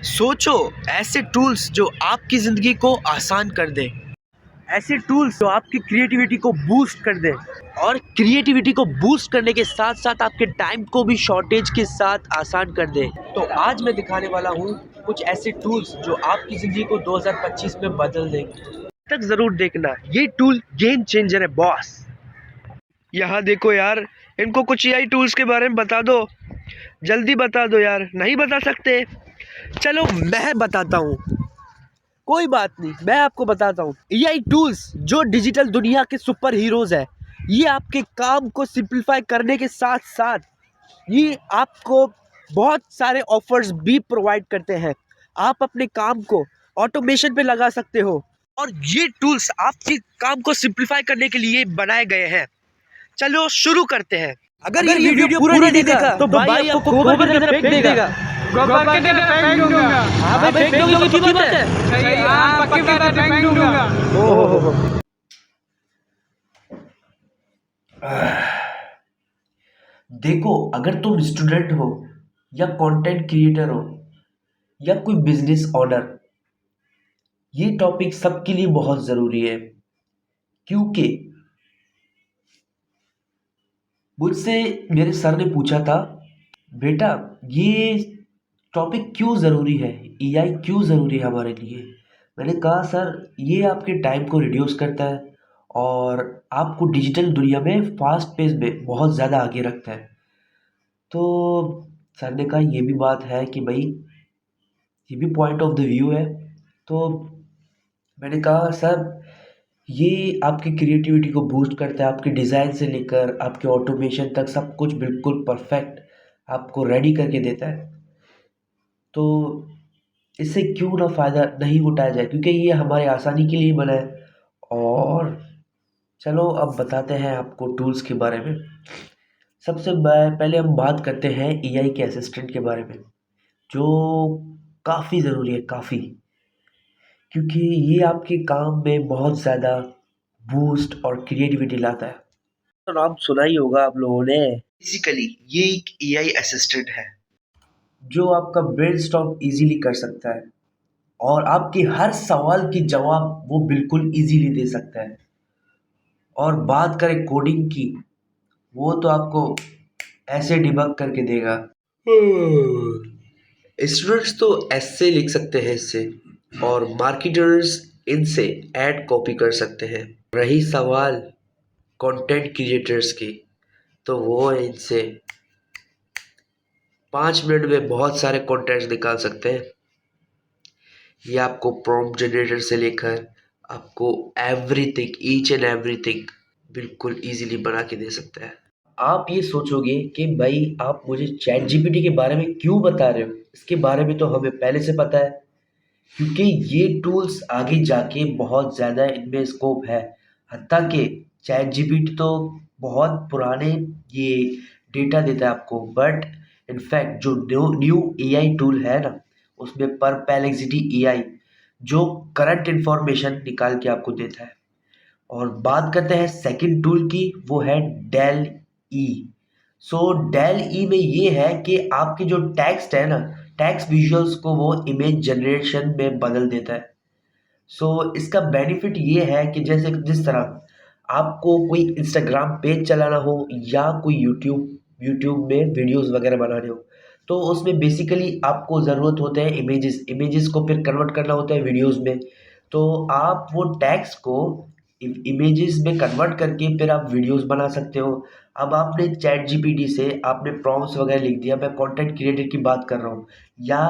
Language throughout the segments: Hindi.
सोचो, ऐसे टूल्स जो आपकी ज़िंदगी को आसान कर दें, ऐसे टूल्स जो आपकी क्रिएटिविटी को बूस्ट कर दें और क्रिएटिविटी को बूस्ट करने के साथ साथ आपके टाइम को भी शॉर्टेज के साथ आसान कर दें। तो आज मैं दिखाने वाला हूँ कुछ ऐसे टूल्स जो आपकी ज़िंदगी को 2025 में बदल देंगे। तक ज़रूर देखना, ये टूल गेम चेंजर है बॉस। यहाँ देखो यार, इनको कुछ एआई टूल्स के बारे में बता दो, जल्दी बता दो यार। नहीं बता सकते? चलो मैं बताता हूँ, कोई बात नहीं, मैं आपको बताता हूँ। एआई टूल्स जो डिजिटल दुनिया के सुपर हीरोज है, ये आपके काम को सिंप्लीफाई करने के साथ साथ ये आपको बहुत सारे ऑफर्स भी प्रोवाइड करते हैं। आप अपने काम को ऑटोमेशन पे लगा सकते हो और ये टूल्स आपके काम को सिंप्लीफाई करने के लिए बनाए गए हैं। चलो शुरू करते हैं। अगर ये वीडियो पूरा नहीं देखा तो भाई आपको गोबर की तरह फेंक देगा। गोबर की तरह फेंक दूंगा। हाँ भाई, फेंक दोगे तो की बात है। सही, हाँ, पक्की बात है, फेंक दूंगा। ओहो, देखो, अगर तुम स्टूडेंट हो या कंटेंट क्रिएटर हो या कोई बिजनेस ओनर, ये टॉपिक सबके लिए बहुत ज़रूरी है। क्योंकि मुझसे मेरे सर ने पूछा था, बेटा ये टॉपिक क्यों ज़रूरी है, एआई क्यों ज़रूरी है हमारे लिए। मैंने कहा सर, ये आपके टाइम को रिड्यूस करता है और आपको डिजिटल दुनिया में फास्ट पेस में बहुत ज़्यादा आगे रखता है। तो सर ने कहा ये भी बात है कि भाई, ये भी पॉइंट ऑफ द व्यू है। तो मैंने कहा सर, ये आपकी क्रिएटिविटी को बूस्ट करता है, आपके डिज़ाइन से लेकर आपके ऑटोमेशन तक सब कुछ बिल्कुल परफेक्ट आपको रेडी करके देता है। तो इससे क्यों ना फ़ायदा नहीं उठाया जाए, क्योंकि ये हमारे आसानी के लिए बना है। और चलो अब बताते हैं आपको टूल्स के बारे में। सबसे पहले हम बात करते हैं एआई के असिस्टेंट के बारे में, जो काफ़ी ज़रूरी है, काफ़ी, क्योंकि ये आपके काम में बहुत ज़्यादा बूस्ट और क्रिएटिविटी लाता है। तो नाम सुना ही होगा आप लोगों ने। बेसिकली ये एक एआई असिस्टेंट है जो आपका ब्रेनस्टॉर्म इजीली कर सकता है और आपके हर सवाल के जवाब वो बिल्कुल इजीली दे सकता है। और बात करें कोडिंग की, वो तो आपको ऐसे डिबग करके देगा। स्टूडेंट्स तो ऐसे लिख सकते हैं इससे, और मार्केटर्स इनसे ऐड कॉपी कर सकते हैं। रही सवाल कंटेंट क्रिएटर्स की, तो वो इनसे 5 मिनट में बहुत सारे कंटेंट्स निकाल सकते हैं। ये आपको प्रॉम्प्ट जनरेटर से लेकर आपको एवरीथिंग, ईच एंड एवरीथिंग बिल्कुल इजीली बना के दे सकता है। आप ये सोचोगे कि भाई आप मुझे चैट जीपीटी के बारे में क्यों बता रहे हो, इसके बारे में तो हमें पहले से पता है। क्योंकि ये टूल्स आगे जाके बहुत ज़्यादा इनमें स्कोप है। हत्ता कि चैट जीपीटी तो बहुत पुराने ये डेटा देता है आपको, बट इनफैक्ट जो न्यू न्यू एआई टूल है ना, उसमें परप्लेक्सिटी एआई जो करंट इन्फॉर्मेशन निकाल के आपको देता है। और बात करते हैं सेकंड टूल की, वो है del E. So del E में ये है कि आपकी जो टेक्स्ट है ना, टेक्स्ट विजुअल्स को वो इमेज जनरेशन में बदल देता है। सो इसका बेनिफिट ये है कि जैसे जिस तरह आपको कोई इंस्टाग्राम पेज चलाना हो या कोई यूट्यूब यूट्यूब में वीडियोस वगैरह बनाने हो, तो उसमें बेसिकली आपको ज़रूरत होता है इमेजेस, इमेजेस को फिर कन्वर्ट करना होता है वीडियोस में। तो आप वो टेक्स्ट को इमेजेस में कन्वर्ट करके फिर आप वीडियोस बना सकते हो। अब आपने चैट जीपीटी से आपने प्रॉम्प्ट्स वगैरह लिख दिया, मैं कंटेंट क्रिएटर की बात कर रहा हूँ, या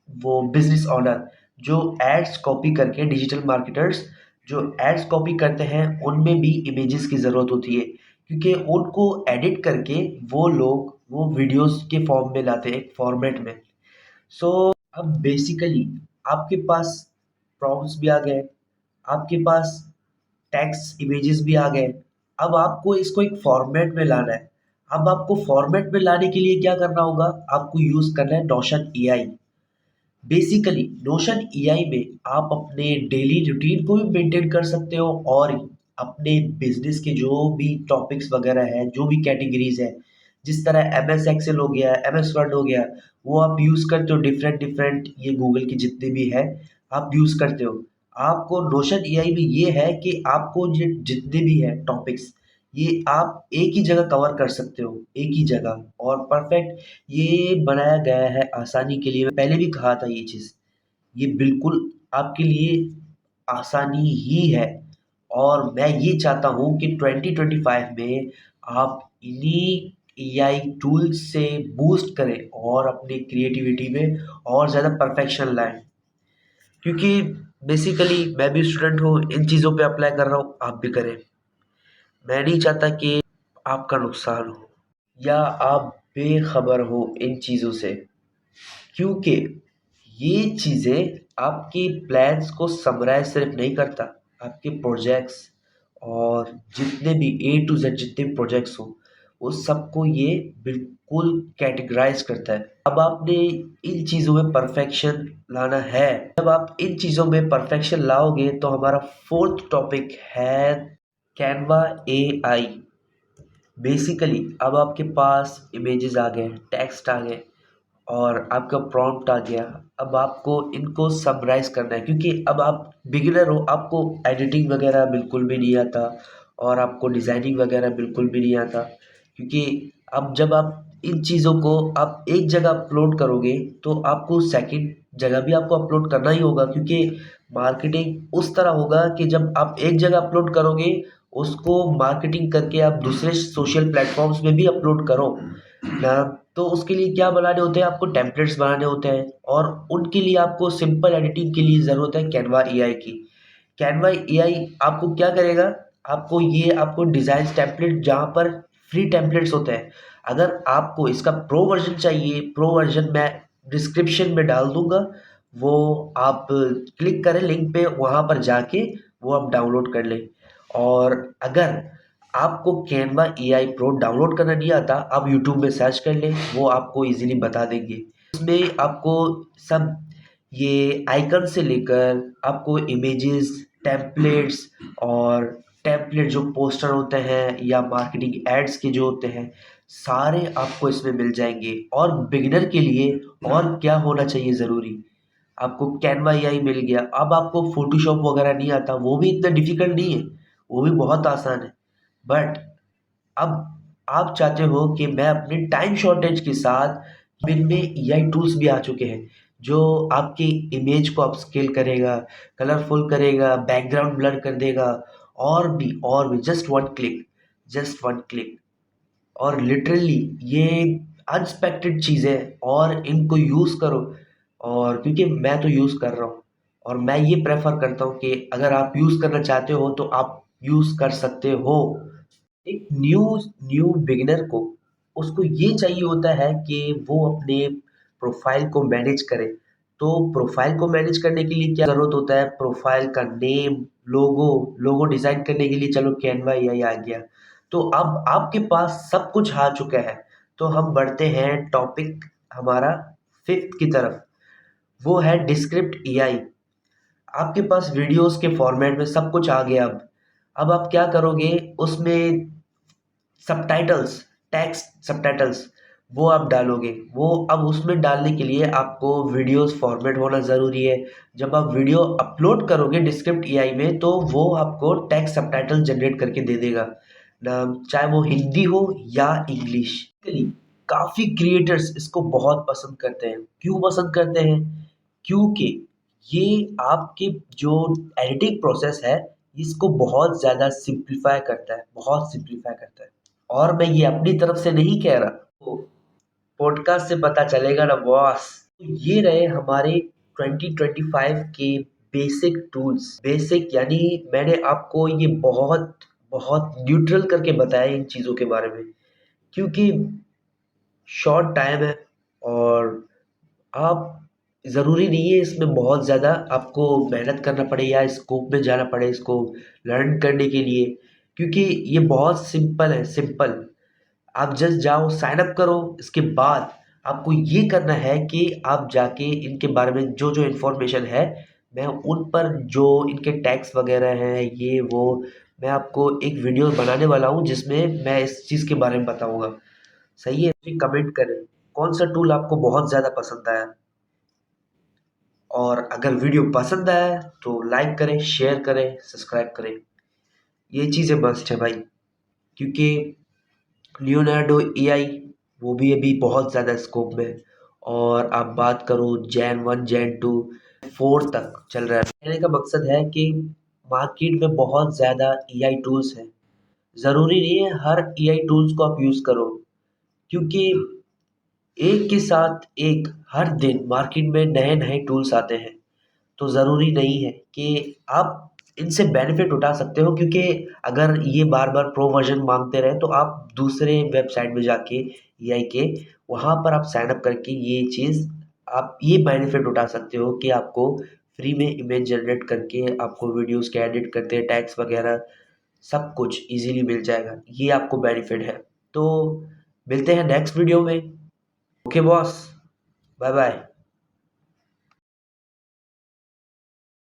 वो बिजनेस ओनर जो एड्स कॉपी करके, डिजिटल मार्केटर्स जो एड्स कॉपी करते हैं, उनमें भी इमेजेस की ज़रूरत होती है, क्योंकि उनको एडिट करके वो लोग वो वीडियोस के फॉर्म में लाते हैं, एक फॉर्मेट में। सो अब बेसिकली आपके पास प्रॉम्प्ट्स भी आ गए, आपके पास टेक्स्ट इमेजेस भी आ गए। अब आपको इसको एक फॉर्मेट में लाना है। अब आपको फॉर्मेट में लाने के लिए क्या करना होगा, आपको यूज़ करना है notion AI. Basically notion AI में आप अपने डेली रूटीन को भी मेंटेन कर सकते हो और अपने बिजनेस के जो भी टॉपिक्स वगैरह हैं, जो भी कैटेगरीज हैं, जिस तरह MS एक्सेल हो गया, MS वर्ड हो गया, वो आप यूज़ करते हो डिफरेंट डिफरेंट, ये गूगल की जितने भी है आप यूज़ करते हो। आपको नोशन एआई में ये है कि आपको ये जितने भी है टॉपिक्स, ये आप एक ही जगह कवर कर सकते हो, एक ही जगह, और परफेक्ट ये बनाया गया है आसानी के लिए। मैं पहले भी कहा था ये चीज़, ये बिल्कुल आपके लिए आसानी ही है। और मैं ये चाहता हूँ कि 2025 में आप इन्हीं एआई टूल्स से बूस्ट करें और अपनी क्रिएटिविटी में और ज़्यादा परफेक्शन लाएं। क्योंकि बेसिकली मैं भी स्टूडेंट हूँ, इन चीज़ों पे अप्लाई कर रहा हूँ, आप भी करें। मैं नहीं चाहता कि आपका नुकसान हो या आप बेखबर हो इन चीज़ों से, क्योंकि ये चीज़ें आपकी प्लान्स को समराइज़ सिर्फ नहीं करता, आपके प्रोजेक्ट्स और जितने भी ए टू जेड जितने भी प्रोजेक्ट्स हो, उस सबको ये बिल्कुल कैटेगराइज़ करता है। अब आपने इन चीज़ों में परफेक्शन लाना है। जब आप इन चीज़ों में परफेक्शन लाओगे तो हमारा 4th टॉपिक है कैनवा एआई। बेसिकली अब आपके पास इमेजेस आ गए, टेक्स्ट आ गए और आपका प्रॉम्प्ट आ गया। अब आपको इनको समराइज़ करना है, क्योंकि अब आप बिगिनर हो, आपको एडिटिंग वगैरह बिल्कुल भी नहीं आता और आपको डिज़ाइनिंग वगैरह बिल्कुल भी नहीं आता। क्योंकि अब जब आप इन चीज़ों को आप एक जगह अपलोड करोगे तो आपको सेकंड जगह भी आपको अपलोड करना ही होगा, क्योंकि मार्केटिंग उस तरह होगा कि जब आप एक जगह अपलोड करोगे, उसको मार्केटिंग करके आप दूसरे सोशल प्लेटफ़ॉर्म्स में भी अपलोड करो ना। तो उसके लिए क्या बनाने होते हैं, आपको टेम्पलेट्स बनाने होते हैं और उनके लिए आपको सिंपल एडिटिंग के लिए ज़रूरत है कैनवा एआई की। कैनवा एआई आपको क्या करेगा, आपको डिज़ाइन टेम्पलेट जहाँ पर फ्री टेम्पलेट्स होते हैं, अगर आपको इसका प्रो वर्ज़न चाहिए, प्रो वर्ज़न मैं डिस्क्रिप्शन में डाल दूँगा, वो आप क्लिक करें लिंक पे, वहाँ पर जाके वो आप डाउनलोड कर लें। और अगर आपको कैनवा एआई प्रो डाउनलोड करना नहीं आता, आप यूट्यूब में सर्च कर लें, वो आपको ईज़िली बता देंगे। उसमें आपको सब ये आइकन से लेकर आपको इमेजेस, टेम्पलेट्स और टेम्पलेट जो पोस्टर होते हैं या मार्केटिंग एड्स के जो होते हैं, सारे आपको इसमें मिल जाएँगे। और बिगिनर के लिए और क्या होना चाहिए ज़रूरी, आपको कैनवा एआई मिल गया। अब आपको फ़ोटोशॉप वगैरह नहीं आता, वो भी इतना डिफ़िकल्ट नहीं है, वो भी बहुत आसान है। बट अब आप चाहते हो कि मैं अपने टाइम शॉर्टेज के साथ, इनमें एआई टूल्स भी आ चुके हैं जो आपकी इमेज को अपस्केल करेगा, कलरफुल करेगा, बैकग्राउंड ब्लर कर देगा, और भी जस्ट वन क्लिक। और लिटरली ये अनएक्सपेक्टेड चीज़ें, और इनको यूज़ करो। और क्योंकि मैं तो यूज़ कर रहा हूँ और मैं ये प्रेफर करता हूँ कि अगर आप यूज़ करना चाहते हो तो आप यूज़ कर सकते हो। एक न्यू न्यू बिगिनर को, उसको ये चाहिए होता है कि वो अपने प्रोफाइल को मैनेज करे। तो प्रोफाइल को मैनेज करने के लिए क्या ज़रूरत होता है, प्रोफाइल का नेम, लोगो डिज़ाइन करने के लिए चलो कैनवा एआई आ गया। तो अब आपके पास सब कुछ आ चुका है। तो हम बढ़ते हैं टॉपिक हमारा 5th की तरफ, वो है डिस्क्रिप्ट एआई। आपके पास वीडियोस के फॉर्मेट में सब कुछ आ गया। अब आप क्या करोगे, उसमें सबटाइटल्स, टेक्स्ट सबटाइटल्स वो आप डालोगे। वो अब उसमें डालने के लिए आपको वीडियोस फॉर्मेट होना ज़रूरी है। जब आप वीडियो अपलोड करोगे डिस्क्रिप्ट एआई में, तो वो आपको टेक्स्ट सबटाइटल जनरेट करके दे देगा ना, चाहे वो हिंदी हो या इंग्लिश। काफ़ी क्रिएटर्स इसको बहुत पसंद करते हैं। क्यों पसंद करते हैं, क्योंकि ये आपके जो एडिटिंग प्रोसेस है, इसको बहुत ज़्यादा सिंप्लीफाई करता है, बहुत सिंप्लीफाई करता है। और मैं ये अपनी तरफ से नहीं कह रहा, तो पॉडकास्ट से पता चलेगा ना बॉस। तो ये रहे हमारे 2025 के बेसिक टूल्स। बेसिक यानी मैंने आपको ये बहुत बहुत न्यूट्रल करके बताया इन चीज़ों के बारे में, क्योंकि शॉर्ट टाइम है और आप, ज़रूरी नहीं है इसमें बहुत ज़्यादा आपको मेहनत करना पड़े या स्कोप में जाना पड़े इसको लर्न करने के लिए, क्योंकि ये बहुत सिंपल है, सिंपल। आप जस्ट जाओ, साइन अप करो, इसके बाद आपको ये करना है कि आप जाके इनके बारे में जो इन्फॉर्मेशन है, मैं उन पर जो इनके टैग्स वगैरह हैं, ये वो मैं आपको एक वीडियो बनाने वाला हूँ जिसमें मैं इस चीज़ के बारे में बताऊँगा। सही है, मुझे कमेंट करें कौन सा टूल आपको बहुत ज़्यादा पसंद आया। और अगर वीडियो पसंद आया तो लाइक करें, शेयर करें, सब्सक्राइब करें, ये चीज़ें मस्ट है भाई। क्योंकि लियोनार्डो एआई वो भी अभी बहुत ज़्यादा स्कोप में है। और आप बात करो Gen 1 Gen 2 4 तक चल रहा है। कहने का मकसद है कि मार्केट में बहुत ज़्यादा एआई टूल्स हैं। ज़रूरी नहीं है हर एआई टूल्स को आप यूज़ करो, क्योंकि एक के साथ एक हर दिन मार्केट में नए नए टूल्स आते हैं। तो ज़रूरी नहीं है कि आप इनसे बेनिफिट उठा सकते हो, क्योंकि अगर ये बार बार प्रो वर्जन मांगते रहे तो आप दूसरे वेबसाइट में जाके एआई के वहाँ पर आप साइन अप करके ये चीज़ आप ये बेनिफिट उठा सकते हो कि आपको फ्री में इमेज जनरेट करके आपको वीडियोस के एडिट करते टैग्स वगैरह सब कुछ इजीली मिल जाएगा। ये आपको बेनिफिट है। तो मिलते हैं नेक्स्ट वीडियो में। Okay boss, bye bye.